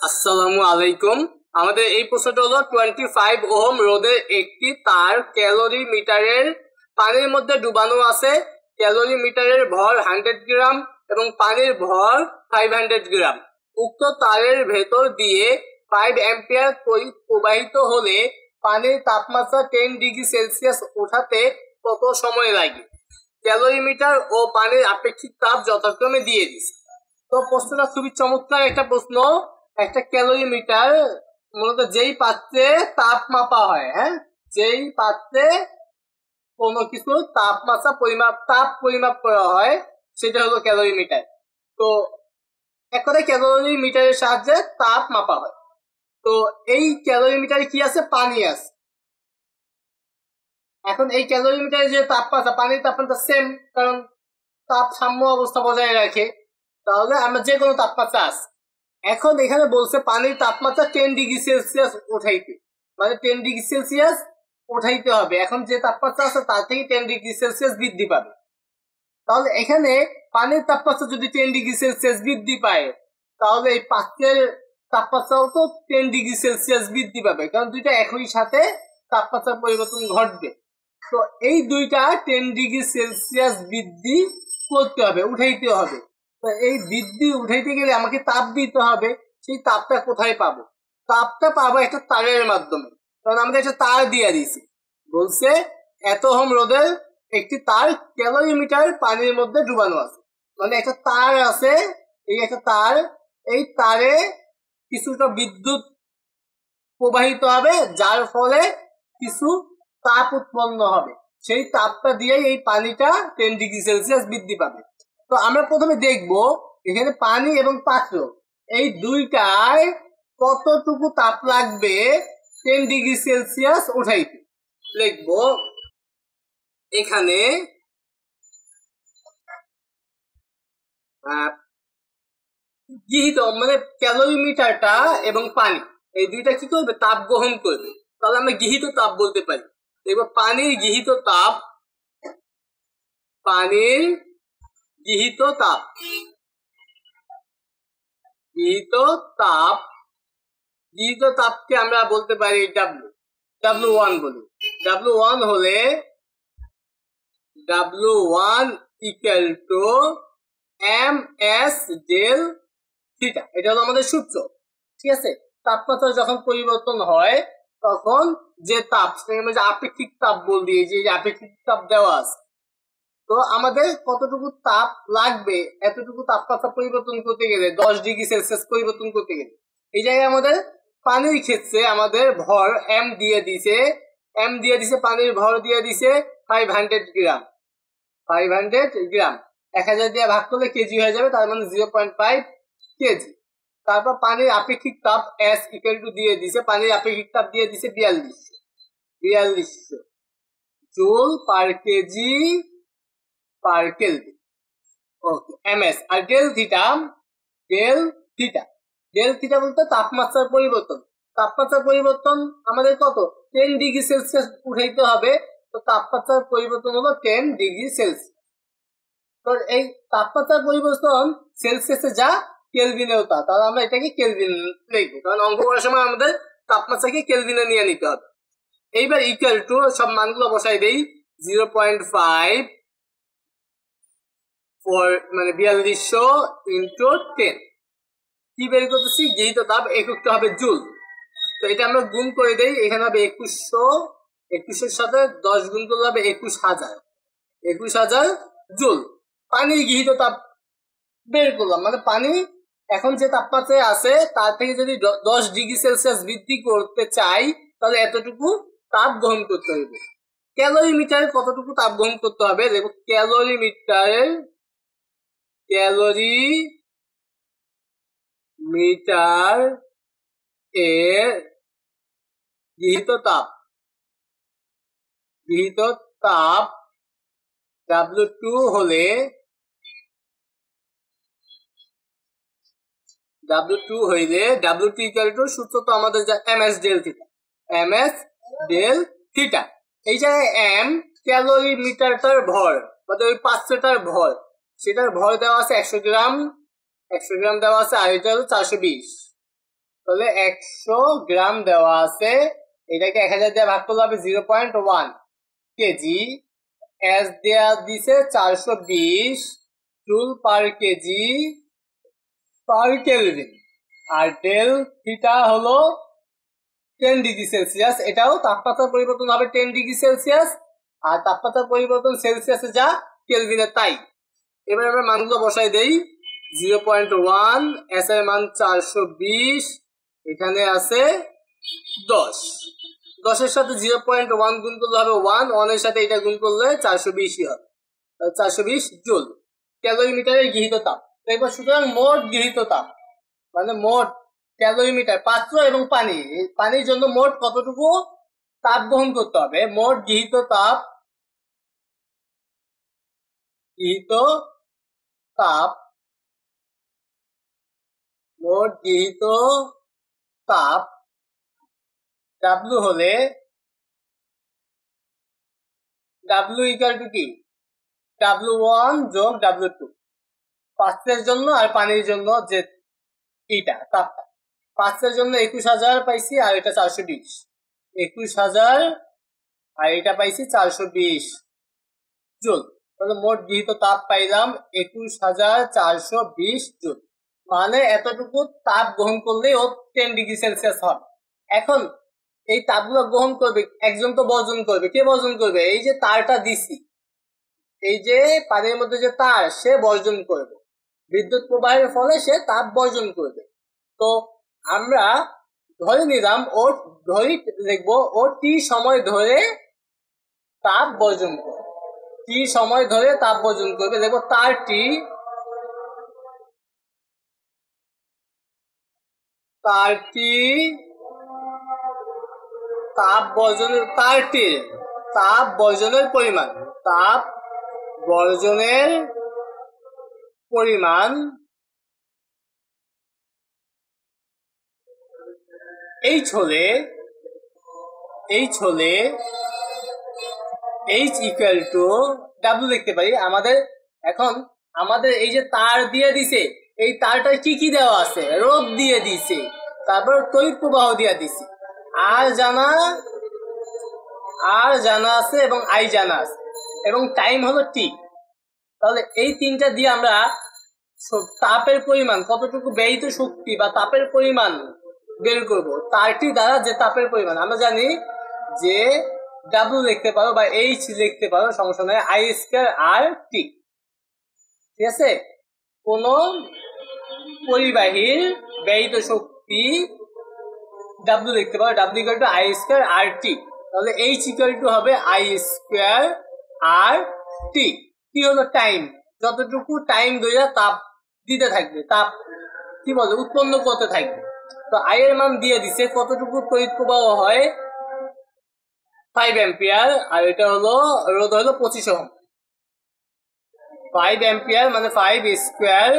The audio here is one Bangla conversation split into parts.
আসসালামু আলাইকুম। আমাদের এই প্রশ্নটা হলো 25 ওহম রোধের একটি তার ক্যালোরি মিটারের পানির মধ্যে ডুবানো আছে। ক্যালোরি মিটারের ভর 100 গ্রাম এবং পানির ভর 500 গ্রাম। উক্ত তারের ভেতর দিয়ে 5 অ্যাম্পিয়ার তড়িৎ প্রবাহিত হলে পানির তাপমাত্রা 10 ডিগ্রি সেলসিয়াস ওঠাতে কত সময় লাগে? ক্যালোরি মিটার ও পানির আপেক্ষিক তাপ যথাক্রমে দিয়ে দিচ্ছে। তো প্রশ্নটা খুবই চমৎকার একটা প্রশ্ন। একটা ক্যালোরি মিটার মূলত যেই পাত্রে তাপ মাপা হয়, যেই পাত্রে কোনো কিছু তাপমাত্রা তাপ পরিমাপ করা হয় সেটা হলো ক্যালোরি মিটার। তো এক কথায় ক্যালোরি মিটারের সাহায্যে তাপ মাপা হয়। তো এই ক্যালোরি মিটারে কি আছে? পানি আছে। এখন এই ক্যালোরি মিটারে যে তাপমাত্রা, পানির তাপমাত্রা সেম, কারণ তাপ সাম্য অবস্থা বজায় রাখে, তাহলে আমরা যে কোনো তাপমাত্রা আছে। এখন এখানে বলছে পানির তাপমাত্রা 10 ডিগ্রি সেলসিয়াস উঠাইতে, মানে 10 ডিগ্রি সেলসিয়াস উঠাইতে হবে। এখন যে তাপমাত্রা আছে তার থেকে 10 ডিগ্রি সেলসিয়াস বৃদ্ধি পাবে। তাহলে এখানে পানির তাপমাত্রা যদি 10 ডিগ্রি সেলসিয়াস বৃদ্ধি পায়, তাহলে এই পাত্রের তাপমাত্রাও তো 10 ডিগ্রি সেলসিয়াস বৃদ্ধি পাবে, কারণ দুইটা একই সাথে তাপমাত্রার পরিবর্তন ঘটবে। তো এই দুইটা 10 ডিগ্রি সেলসিয়াস বৃদ্ধি করতে হবে, উঠাইতে হবে। এই বৃদ্ধি উঠাইতে গেলে আমাকে তাপ দিতে হবে। সেই তাপটা কোথায় পাবো? তাপটা পাবো একটা তারের মাধ্যমে, কারণ আমাদের একটা তার দিয়ে দিয়েছি। বলছে এত ওহম রোধের একটি তার ক্যালোরি মিটার পানির মধ্যে ডুবানো আছে, মানে একটা তার আছে। এই একটা তার, এই তারে কিছুটা বিদ্যুৎ প্রবাহিত হবে, যার ফলে কিছু তাপ উৎপন্ন হবে। সেই তাপটা দিয়ে এই পানিটা 10 ডিগ্রি সেলসিয়াস বৃদ্ধি পাবে। তো আমরা প্রথমে দেখব এখানে পানি এবং পাত্র এই দুইটায় কতটুকু তাপ লাগবে 10 ডিগ্রি সেলসিয়াস উঠাইতে। লিখব এখানে গৃহীত, মানে ক্যালোরি মিটারটা এবং পানি এই দুইটা কি করবে? তাপ গ্রহণ করবে। তাহলে আমরা গৃহীত তাপ বলতে পারি। দেখবো পানির গৃহীত তাপ, পানির গৃহীত তাপ, গৃহীত তাপ, গৃহীত তাপকে আমরা বলতে পারি W1 বলি। W1 হলে W1 equal to ms del theta. এটা হলো আমাদের সূত্র, ঠিক আছে? তাপমাত্রা যখন পরিবর্তন হয় তখন যে তাপ, সেটাকে আমরা আপেক্ষিক তাপ বলি। যে আপেক্ষিক তাপ দেওয়া আছে, তো আমাদের কতটুকু তাপ লাগবে এতটুকু তাপমাত্রা পরিবর্তন করতে গেলে, 10 ডিগ্রি সেলসিয়াস পরিবর্তন করতে গেলে। এই জায়গায় আমাদের পানির ক্ষেত্রে আমাদের ভর m দিয়ে দিছে, পানির ভর দিয়ে দিছে 500 গ্রাম। 500 গ্রাম 1000 দিয়ে ভাগ করলে কেজি হয়ে যাবে, তার মানে 0.5 কেজি। তারপর পানির আপেক্ষিক তাপ S ইকুয়াল টু দিয়ে দিছে, পানির আপেক্ষিক তাপ দিয়ে দিছে 4200 joule per KG per kelvin. Okay, ms। আর ডেল থিটা বলতে তাপমাত্রার পরিবর্তন। তাপমাত্রার পরিবর্তন আমাদের কত? 10 ডিগ্রি সেলসিয়াস উঠাইতে হবে। তো তাপমাত্রার পরিবর্তন হলো 10 ডিগ্রি সেলসিয়াস। তো এই তাপমাত্রার পরিবর্তন সেলসিয়াসে যা, কেলভিনেও তা। তাহলে আমরা এটাকে কেলভিন লিখবো, কারণ অঙ্ক করার সময় আমাদের তাপমাত্রাকে কেলভিনে নিয়ে নিতে হবে। এইবার ইকুয়াল টু সব মানগুলো বসাই দেই। 0.5 মানে 4200 ইন্টু 10। কি বের করতেছি? গৃহীত তাপ, এককটা হবে জুল। তো এটা আমরা গুণ করে দেই। এখানে হবে 2100, 2100 সাথে 10 গুণ করলে হবে 21000 জুল। পানির গৃহীত তাপ বের করলাম, মানে পানি এখন যে তাপমাত্রায় আছে তার থেকে যদি 10 ডিগ্রি সেলসিয়াস বৃদ্ধি করতে চাই, তাহলে এতটুকু তাপ গ্রহণ করতে হবে। ক্যালোরি মিটারে কতটুকু তাপ গ্রহণ করতে হবে? দেখো ক্যালোরি মিটার এর গৃহীত তাপ W2 হলে W2 ইকুয়াল টু সূত্র তো আমাদের যা ms ডেল থিটা। এই জায়গায় m ক্যালোরি মিটারটার ভর, মানে ওই পাত্রটার ভর, সেটার ভর দেওয়া আছে 100 গ্রাম দেওয়া আছে, আর এটা হলো 420। তাহলে 100 গ্রাম দেওয়া আছে, এটাকে 1000 দিয়ে ভাগ করলে হবে 0.1 কেজি। এস দেয়া দিছে 420 joule per KG per kelvin. আর ডেল থিটা হলো 10 ডিগ্রি সেলসিয়াস। এটাও তাপমাত্রার পরিবর্তন হবে 10 ডিগ্রি সেলসিয়াস, আর তাপমাত্রার পরিবর্তন সেলসিয়াসে যা কেলভিনে তাই। এবার আমরা মানগুলো বসাই দেই। 0.1, এস এর মান 420, এখানে আছে 10। 10 এর সাথে 0.1 গুণ করলে হবে 1, 1 এর সাথে এটা গুণ করলে 420 হবে, 420 জুল ক্যালোরিমিটারের গৃহীত তাপ। এবার সুতরাং মোট গৃহীত তাপ মানে মোট ক্যালোরিমিটার, পাত্র এবং পানি, পানির জন্য মোট কতটুকু তাপ গ্রহণ করতে হবে। মোট গৃহীত তাপ, মোট গৃহীত তাপ W হলে W ইকুয়াল টু কি W1 যোগ W2, পাত্রের জন্য আর পানির জন্য যে এইটা তাপটা। পাত্রের জন্য 21000 পাইছি, আর এটা 420, 21000 আর এটা পাইছি 420 জুল। তাহলে মোট গৃহীত তাপ পাইলাম 21420 জুল। মানে এতটুকু তাপ গ্রহণ করলেই ও 10 ডিগ্রি সেলসিয়াস হবে। এখন এই তাপগুলো গ্রহণ করবে একজন, তো বর্জন করবে। কে বর্জন করবে? এই যে তারটা দিছি, এই যে পানির মধ্যে যে তার, সে বর্জন করবে। বিদ্যুৎ প্রবাহের ফলে সে তাপ বর্জন করবে। তো আমরা ধরে নিলাম ও লিখবো ও টি সময় ধরে তাপ বর্জন করবে, টি সময় ধরে তাপ বর্জন করবে। দেখবো তার টি তাপ বর্জনের পরিমাণ H হলে H ইকুয়াল টু W লিখতে পারি। আমাদের এই যে তার দিয়ে দিছে, এই তারটা কি কি দেওয়া আছে? রোধ দিয়ে দিছে, তারপর তড়িৎ প্রবাহ দিয়ে দিছে, আর জানা আছে এবং আই জানা আছে, এবং টাইম হলো টি। তাহলে এই তিনটা দিয়ে আমরা তাপের পরিমাণ, কতটুকু ব্যয়িত শক্তি বা তাপের পরিমাণ বের করব। তারটি দ্বারা যে তাপের পরিমাণ, আমরা জানি যে W লিখতে পারো বা H লিখতে পারো, সমস্যা নাই, I স্কয়ার আর টি। ঠিক আছে, কোন পরিবাহীর ব্যয়িত শক্তি W লিখতে পারো, W equal to I square R T. তাহলে H ইকুয়াল টু হবে I square R T. T হলো টাইম, যতটুকু টাইম ধরে তাপ দিতে থাকবে, তাপ কি বলে উৎপন্ন করতে থাকবে। তো আই এর মান দিয়ে দিছে, কতটুকু তড়িৎ প্রবাহ হয় 5 অ্যাম্পিয়ার, আর এটা হলো রোধ হলো 25 ওহম। 5 অ্যাম্পিয়ার মানে 5 স্কয়ার,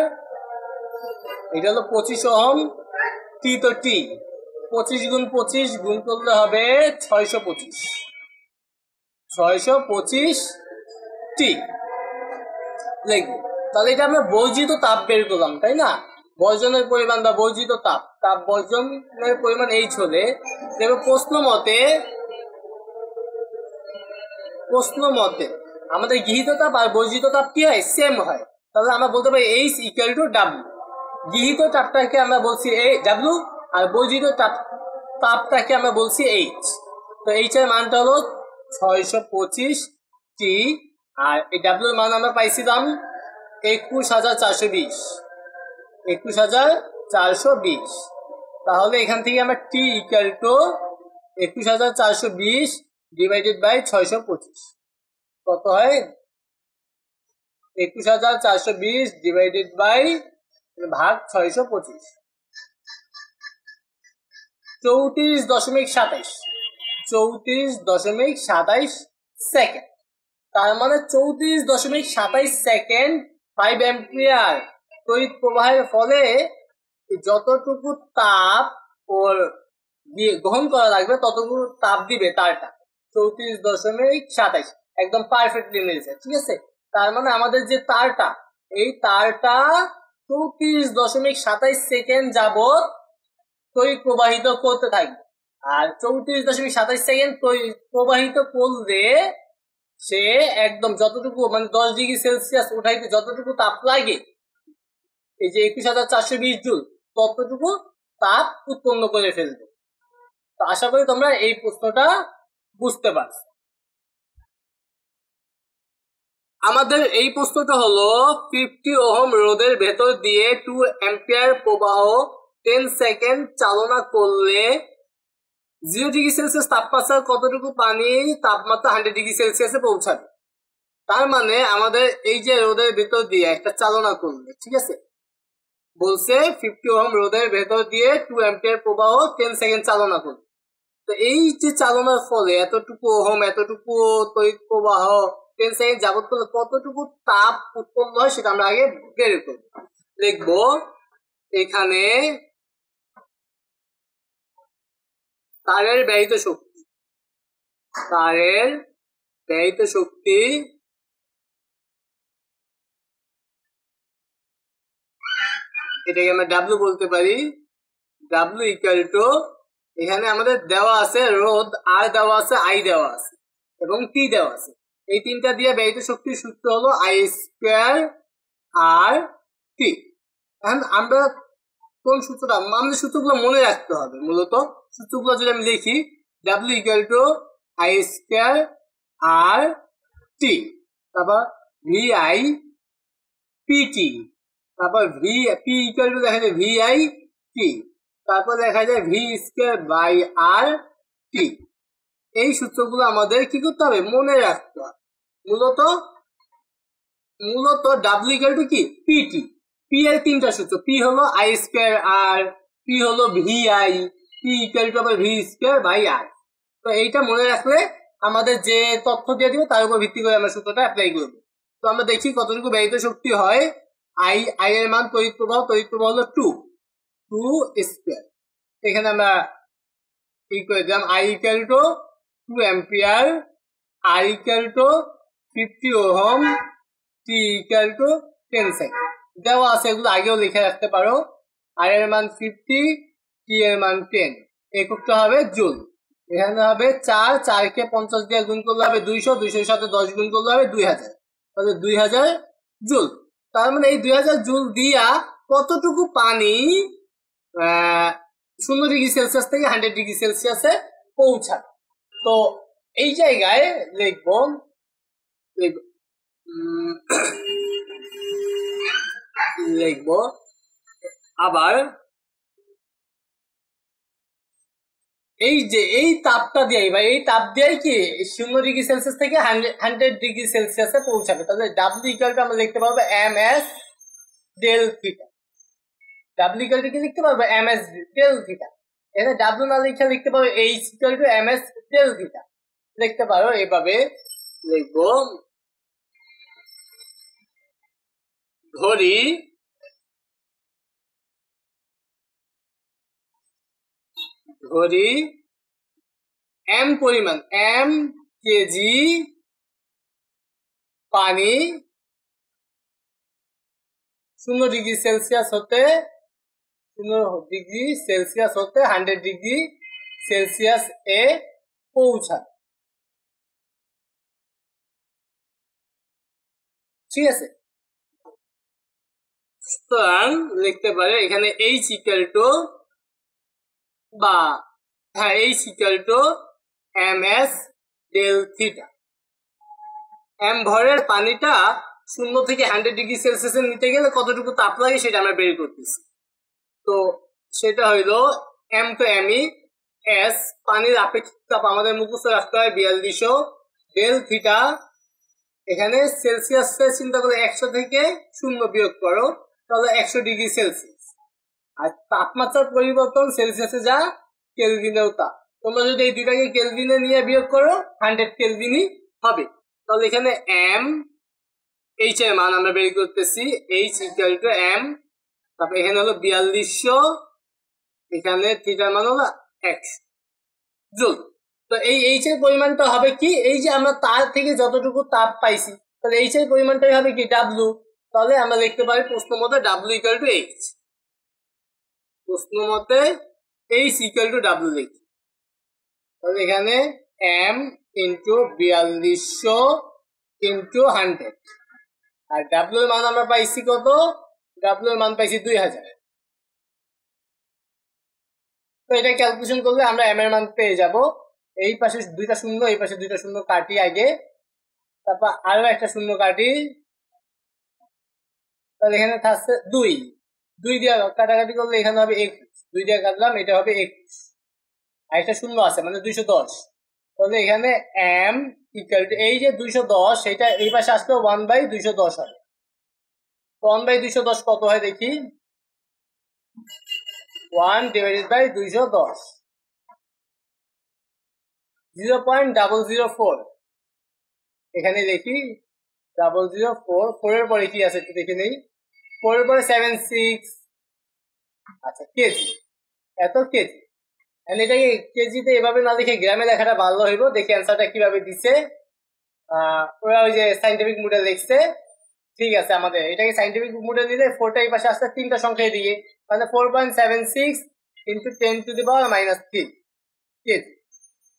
এটা হলো 25 ওহম। টি তো টি, 25 গুণ 25 গুণ করলে হবে 625 টি লিখবো। তাহলে এটা আমরা বর্জিত তাপ বের করলাম, তাই না? বর্জনের পরিমাণ বা বর্জিত তাপ বর্জনের পরিমাণ H হলে, দেখো প্রশ্ন মতে আমাদের গৃহীত তাপ আর বর্জিত তাপ কি হয়? সেম হয়। তাহলে আমরা বলতে পারি H ইকুয়াল টু W। গৃহীত তাপটাকে আমরা বলছি W, আর বর্জিত তাপটাকে আমরা বলছি H। তো H এর মানটা হলো 625 টি, আর এই W এর মান আমরা পাইছিলাম 21420। তাহলে এখান থেকে আমরা টি ইকুয়াল টু 21420 ডিভাইডেড বাই 625 কত হয়? 21420 ডিভাইডেড বাই ভাগ 625, 34.27 সেকেন্ড। তার মানে 34.27 সেকেন্ড 5 অ্যাম্পিয়ার তড়িৎ প্রবাহের ফলে যতটুকু তাপ ওর গ্রহণ করা লাগবে ততটুকু তাপ দিবে তারটা। 34.27 একদম পারফেক্টলি মিলছে। ঠিক আছে, তার মানে আমাদের যে তারটা, এই তারটা 34.27 সেকেন্ড যাবত তড়িৎ প্রবাহিত করতে থাকবে। আর 34.27 সেকেন্ড তড়িৎ প্রবাহিত করলে সে একদম যতটুকু মানে 10 ডিগ্রি সেলসিয়াস উঠাইতে যতটুকু তাপ লাগে, এই যে 21,420 জুল, ততটুকু তাপ উৎপন্ন করে ফেলবে। তো আশা করি তোমরা এই প্রশ্নটা বুঝতে পারছো। আমাদের এই প্রশ্নটা হলো 50 ওহম রোধের ভেতর দিয়ে 2 অ্যাম্পিয়ার প্রবাহ 10 সেকেন্ড চালনা করলে 0 ডিগ্রি সেলসিয়াস তাপমাত্রা কতটুকু পানি তাপমাত্রা 100 ডিগ্রি সেলসিয়াসে পৌঁছাবে। তার মানে আমাদের এই যে রোধের ভেতর দিয়ে একটা চালনা করলে, ঠিক আছে, বলছে 50 ওহম রোধের ভেতর দিয়ে 2 অ্যাম্পিয়ার প্রবাহ 10 সেকেন্ড চালনা করবে। তো এই যে চালনার ফলে এতটুকু ওহম এতটুকু তড়িৎ প্রবাহ 10 সেকেন্ড যাবত করলে কতটুকু তাপ উৎপন্ন হয় সেটা আমরা আগে বের করব। লিখবো এখানে তারের ব্যয়িত শক্তি, তারের ব্যয়িত শক্তি এটাকে আমরা ডাব্লিউ বলতে পারি। ডাব্লিউ ইকুয়াল টু এখানে আমাদের দেওয়া আছে রোধ, আর দেওয়া আছে, আই দেওয়া আছে এবং টি দেওয়া আছে। এই তিনটা দিয়ে ব্যয়িত শক্তির সূত্র হলো আই স্কোয়ার আর টি। এখন আমরা কোন সূত্রটা, আমাদের সূত্রগুলো মনে রাখতে হবে। মূলত সূত্রগুলো যদি আমি লিখি, W equal to I square R T, তারপর ভি আই পিটি, তারপর ভি পি ইকুয়াল টু দেখা যায় ভি আই টি, তারপর দেখা যায় V square by R T. এই সূত্রগুলো আমাদের কি করতে হবে, মনে রাখতে হবে। মূলত ডাব্লিউ ইকুয়াল টু কি পিটি, পি এর তিনটা সূত্র, পি হলো আই স্কোয়ার আর, পি হলো V I, P equal two আবার ভি স্কোয়ার বাই আর। তো এইটা মনে রাখলে আমাদের যে তথ্য দিয়ে দিবে তার উপর ভিত্তি করে আমরা সূত্রটা অ্যাপ্লাই করবো। তো আমরা দেখি কতটুকু ব্যয়িত শক্তি হয়। আই এর মান তড়িৎ প্রবাহ হলো 2 স্কোয়ার। এখানে আমরা কি করে দিলাম, I equal to 2 ampere, R equal to 50 ohm, T equal to 10 second দেওয়া আছে। এগুলো আগেও লিখে রাখতে পারো। আর এর মান 50, টি এর মান 10, এককটা হবে জুল। এখানে হবে 4 কে 50 দিয়ে গুণ করলে হবে 200, 200 সাথে 10 গুণ করলে হবে 2000, তাহলে 2000 জুল। তার মানে এই 2000 জুল দিয়া কতটুকু পানি 0 ডিগ্রি সেলসিয়াস থেকে 100 ডিগ্রি সেলসিয়াসে পৌঁছাবে। তো এই জায়গায় লিখবো আবার এই যে এই তাপটা দিয়ে বা এই তাপ দিয়ে কি 0 ডিগ্রি সেলসিয়াস থেকে 100 ডিগ্রি সেলসিয়াসে পৌঁছাবে। তাহলে ডাব্লিউ ইকুয়াল টু আমরা লিখতে পারবো M S del theta. W equal to কি লিখতে পারবো, এম এস ডেল থিটা। এখানে ডাব্লিউ না লিখে লিখতে পারবো H equal to M S del theta. লিখতে পারো এভাবে, লিখবো ধরি এম পরিমাণ, এম কেজি পানি 0 ডিগ্রি সেলসিয়াস হতে 100 ডিগ্রি সেলসিয়াস এ পৌঁছায়। ঠিক আছে, সুতরাং লিখতে পারে এখানে এইচ ইকুয়াল টু বা হ্যাঁ H equal to M S del theta. M ভরের পানিটা 0 থেকে 100 ডিগ্রি সেলসিয়াসে নিতে গেলে কতটুকু তাপ লাগে সেটা আমরা বের করতেছি। তো সেটা হইলো M two M E S, পানির আপেক্ষিক তাপ আমাদের মুখস্থ রাখতে হয় 4200, ডেল থিটা এখানে সেলসিয়াসে চিন্তা করে 100 থেকে 0 বিয়োগ করো, তাহলে 100 ডিগ্রি সেলসিয়াস। আর তাপমাত্রার পরিবর্তন সেলসিয়াসে যা কেলভিনেও তা। তোমরা যদি এই দুটাকে কেলভিনে নিয়ে বিয়োগ করো 100 কেলভিনই হবে। তাহলে এখানে এম, এইচ এর মান আমরা বের করতেছি, এইচ ইকুয়াল টু এম, তারপর এখানে হলো 4200, এখানে থিটার মান হলো 100 জুল। তো এই এইচ এর পরিমাণটা হবে কি, এই যে আমরা তার থেকে যতটুকু তাপ পাইছি, তাহলে এইচ এর পরিমাণটাই হবে কি ডাব্লিউ। তাহলে আমরা লিখতে পারি প্রশ্ন মতে ডাব্লিউ ইকুয়াল টু এইচ। প্রশ্ন মতে এইচ ইকুয়াল টু ডাব্লিউ লিখি। তাহলে এখানে এম ইন্টু 4200 ইন্টু 100, আর ডাব্লিউ এর মান আমরা পাইছি কত? ডাব্লিউ এর মান পাইছি 2000। তো এটা ক্যালকুলেশন করলে আমরা এম এর মান পেয়ে যাব। এই পাশে দুইটা শূন্য, এই পাশে দুইটা শূন্য কাটি আগে, তারপর আরো একটা শূন্য কাটি, তাহলে এখানে থাকছে 2 দিয়ে কাটাকাটি করলে এখানে হবে 21, 2 দিয়ে কাটলাম, এটা হবে 21, আর একটা শূন্য আছে মানে 210। তাহলে এখানে এম ইকুয়াল টু এই যে 210, এটা এই পাশে আসলে 1/210 হবে। 1/210 কত হয় দেখি? 1/210, 0.004। এখানে দেখি 004, 4 এর পরে কি আছে একটু দেখে নেই। 4 এর পরে 76, আচ্ছা কেজি, এত কেজি। এটাকে কেজিতে এভাবে না লিখে গ্রামে লেখাটা ভালো হইব। দেখি অ্যান্সারটা কিভাবে দিছে। ওরা ওই যে সাইন্টিফিক মোডে লিখছে, ঠিক আছে। আমাদের এটাকে সাইন্টিফিক মোডে দিলে 4টা এই পাশে আসতে 3টা সংখ্যায় দিয়ে, মানে 4.76 into 10 to the power -3 KG.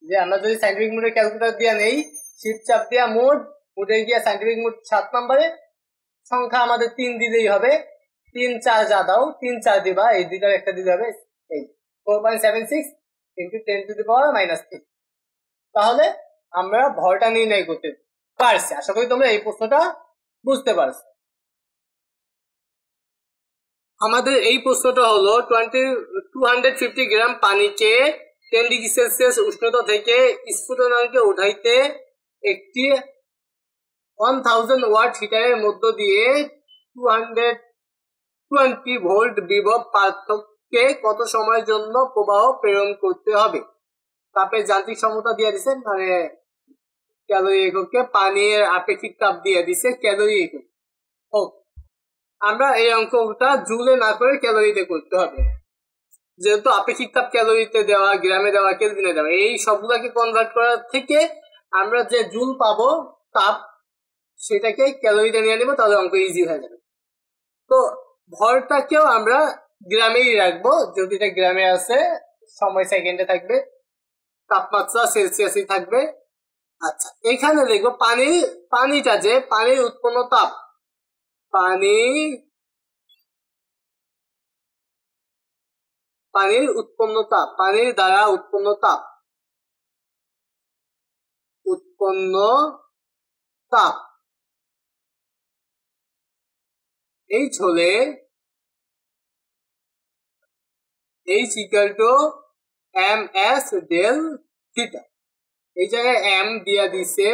যে আমরা যদি সাইন্টিফিক মোডে ক্যালকুলেটর দিয়ে নেই, শিফট চাপ দিয়া মোডে গিয়ে সাইন্টিফিক মোড 7 নম্বরে সংখ্যা আমাদের 3 দিলেই হবে। 3 4 যা দাও, 3 4 দিবা, এই দুইটার একটা দিলে হবে এই 4.76 ইন্টু 10 টু দি পাওয়ার -3। তাহলে আমরা ভরটা নির্ণয় করতে পারছি। আশা করি তোমরা এই প্রশ্নটা বুঝতে পারছো। আমাদের এই প্রশ্নটা হলো 250 গ্রাম পানিকে 10 ডিগ্রি সেলসিয়াস উষ্ণতা থেকে স্ফুটনাঙ্কে উঠাইতে একটি 1000 ওয়াট হিটারের মধ্য দিয়ে 220 ভোল্ট বিভব পার্থক্যে কত সময়ের জন্য প্রবাহ প্রেরণ করতে হবে? তাপের যান্ত্রিক সমতা দিয়ে দিছে, মানে ক্যালোরি এককে, পানির আপেক্ষিক তাপ দিয়ে দিছে ক্যালোরি একক। আমরা এই অঙ্কটা জুলে না করে ক্যালোরিতে করতে হবে, যেহেতু আপেক্ষিক তাপ ক্যালোরিতে দেওয়া, গ্রামে দেওয়া, কেলভিনে দেওয়া, এই সবগুলাকে কনভার্ট করার থেকে আমরা যে জুল পাবো তাপ, সেটাকে ক্যালোরিতে নিয়ে নেবো, তাহলে অঙ্ক ইজি হয়ে যাবে। তো ভরটাকেও আমরা গ্রামেই রাখবো, যদি এটা গ্রামে আছে, সময় সেকেন্ডে থাকবে, তাপমাত্রা সেলসিয়াসই থাকবে। আচ্ছা, এখানে দেখবো পানিটা যে পানির উৎপন্ন তাপ, পানির উৎপন্ন তাপ, পানির দ্বারা উৎপন্ন তাপ, এইচ হলে H equal to M S del theta. এই জায়গায় এম দিয়া দিছে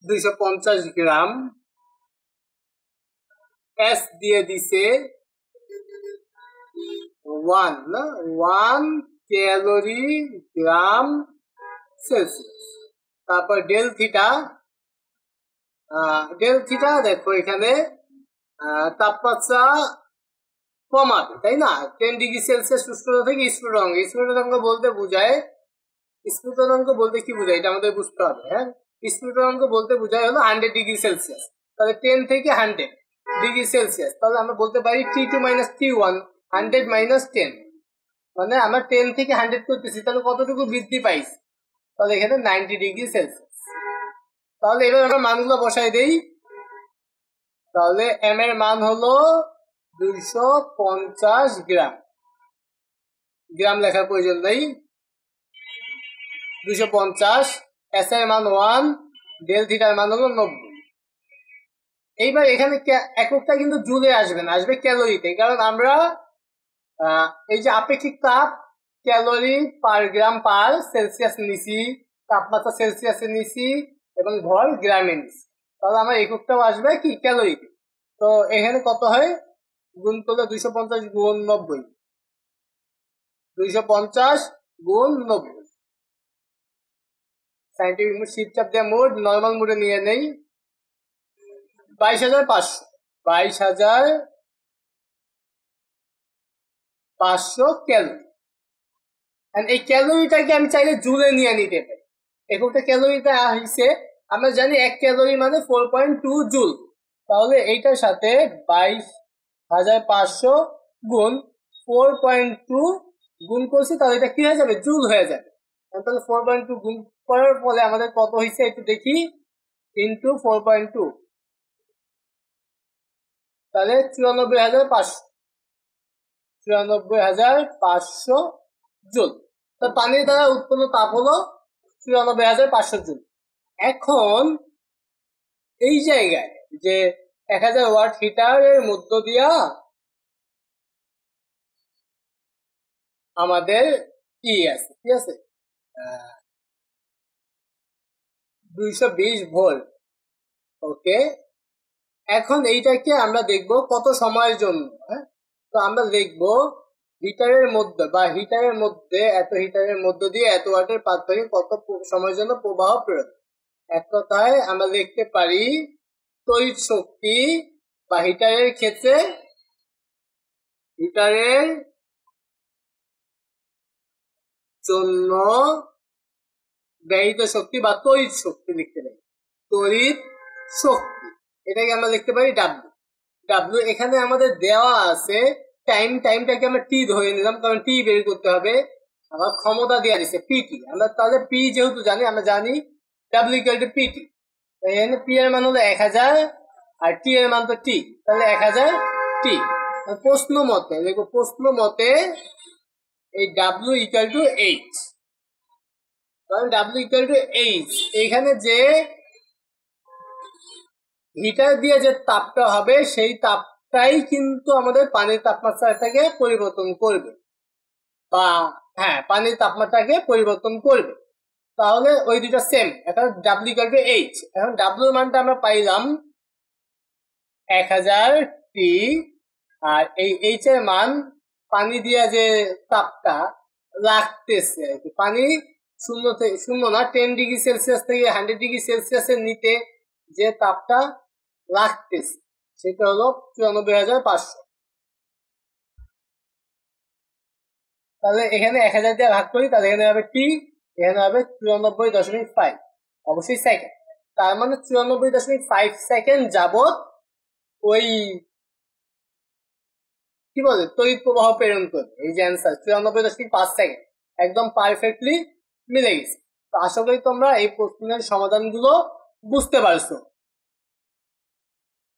250 গ্রাম, এস দিয়ে দিছে 1 ক্যালোরি গ্রাম সেলসিয়াস। তারপর ডেল থিটা দেখো এখানে তাপমাত্রা কমাবে, তাই না? 10 ডিগ্রি সেলসিয়াস উষ্ণতা থেকে স্ফুটনাঙ্ক বলতে বোঝায়, স্ফুটনাঙ্ক বলতে কি বোঝায় এটা আমাদের বুঝতে হবে। হ্যাঁ, স্ফুটনাঙ্ক বলতে বোঝায় হলো 100 ডিগ্রি সেলসিয়াস। তাহলে 10 থেকে 100 ডিগ্রি সেলসিয়াস, তাহলে আমরা বলতে পারি T2 - T1, 100 - 10, মানে আমরা 10 থেকে 100 করতেছি, তাহলে কতটুকু বৃদ্ধি পাইছি? তাহলে এখানে 90 ডিগ্রি সেলসিয়াস। তাহলে এবার আমরা মানগুলো বসাই দেই। তাহলে এম এর মান হলো 250 গ্রাম, গ্রাম লেখার প্রয়োজন নেই, 250। এস এর মান 1, ডেল থিটার মান হলো 90। এইবার এখানে এককটা কিন্তু জুলে আসবে না, আসবে ক্যালোরিতে, কারণ আমরা এই যে আপেক্ষিক তাপ ক্যালোরি পার গ্রাম পার সেলসিয়াস নিছি, তাপমাত্রা সেলসিয়াসে নিছি, এবং ভর গ্রামে নিছি, তাহলে আমার এককটাও আসবে কি ক্যালোরিতে। তো এখানে কত হয়, গুণ করলে 250 গুণ 90, 250 গুণ 90। সাইন্টিফিক মোড শিফট চাপ দিয়ে মোড নরমাল মোডে নিয়ে নেই, 22,500 ক্যালোরি। এই ক্যালোরিটাকে আমি চাইলে জুলে নিয়ে নিতে পারি। এককটা ক্যালোরিটা হইছে, আমরা জানি 1 ক্যালোরি মানে 4.2 জুল। তাহলে এইটার সাথে 22,500 গুণ 4.2 গুণ করছি, তাহলে এটা কি হয়ে যাবে, জুল হয়ে যাবে। তাহলে 4.2 গুণ করার ফলে আমাদের কত হয়েছে একটু দেখি, ইন্টু 4.2, তাহলে 94,500 জুল। পানির দ্বারা উৎপন্ন তাপ হলো 94,500 জুল। এখন এই জায়গায় যে 1000 ওয়াট হিটারের মধ্য দিয়া আমাদের কি আছে, ঠিক আছে, 220 ভোল্ট। ওকে, এখন এইটাকে আমরা দেখব কত সময়ের জন্য। হ্যাঁ, তো আমরা দেখব হিটারের মধ্যে এত হিটারের মধ্য দিয়ে এত ওয়াটের পাত থেকে কত সময়ের জন্য প্রবাহ প্রয়োগ। এক কথায় আমরা দেখতে পারি তড়িৎ শক্তি বা হিটারের ক্ষেত্রে হিটারের জন্য ব্যয়িত শক্তি বা তড়িৎ শক্তি লিখতে পারি, তড়িৎ শক্তি, এটাকে আমরা লিখতে পারি ডাব্লিউ। এখানে আমাদের দেওয়া আছে টাইমটাকে আমরা টি ধরে নিলাম, কারণ টি বের করতে হবে। আমার ক্ষমতা দেওয়া দিচ্ছে পিটি, আমরা তাহলে পি যেহেতু জানি, আমরা জানি ডাব্লিউ ইকুয়াল টু পিটি। এখানে পি এর মান হলো 1000 আর টি এর মান তো টি, তাহলে 1000 টি। প্রশ্ন মতে এই ডাব্লিউ ইকুয়াল টু এইচ, কারণ ডাব্লিউ ইকুয়াল টু এইচ, এখানে যে হিটার দিয়ে যে তাপটা হবে সেই তাপটাই কিন্তু আমাদের পানির তাপমাত্রাটাকে পরিবর্তন করবে, বা হ্যাঁ পানির তাপমাত্রাকে পরিবর্তন করবে। তাহলে ওই দুটো সেম। এখন ডাব্লিউ ইকুয়াল টু এইচ, এখন ডাব্লিউ এর মানটা আমরা পাইলাম 1000 টি, আর এই এইচ এর মান পানি দিয়ে যে তাপটা লাগতেছে আর কি, পানি শূন্য না 10 ডিগ্রি সেলসিয়াস থেকে 100 ডিগ্রি সেলসিয়াসের নিতে যে তাপটা লাগতেছে সেটা হলো 94,500। তাহলে এখানে 1000 দিয়ে ভাগ করি, তাহলে এখানে হবে টি, এখানে হবে 94.5, অবশ্যই সেকেন্ড। তার মানে 94.5 সেকেন্ড যাবত ওই কি বলে তড়িৎ প্রবাহ প্রেরণ করবে। এই যে অ্যান্সার 94.5 সেকেন্ড, একদম পারফেক্টলি মিলে গেছে। তো আশা করি তোমরা এই প্রশ্নের সমাধানগুলো বুঝতে পারছো।